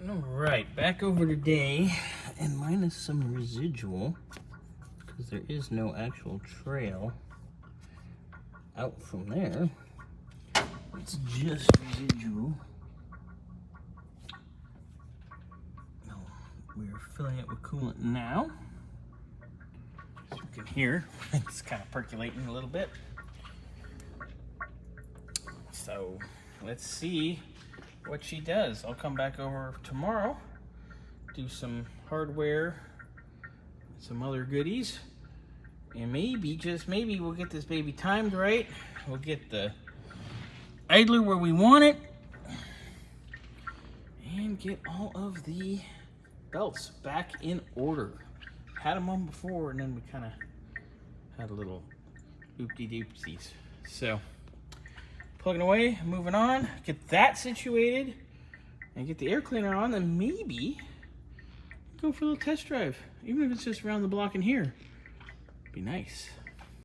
All right, back over today, and minus some residual, because there is no actual trail out from there. It's just residual. We're filling it with coolant now. As you can hear, it's kind of percolating a little bit. So let's see what she does. I'll come back over tomorrow, do some hardware, some other goodies, and maybe, just maybe, we'll get this baby timed right. We'll get the idler where we want it, and get all of the belts back in order. Had them on before, and then we kind of had a little oopty-doopsies. So, plugging away, moving on, get that situated, and get the air cleaner on, then maybe go for a little test drive, even if it's just around the block in here. Be nice.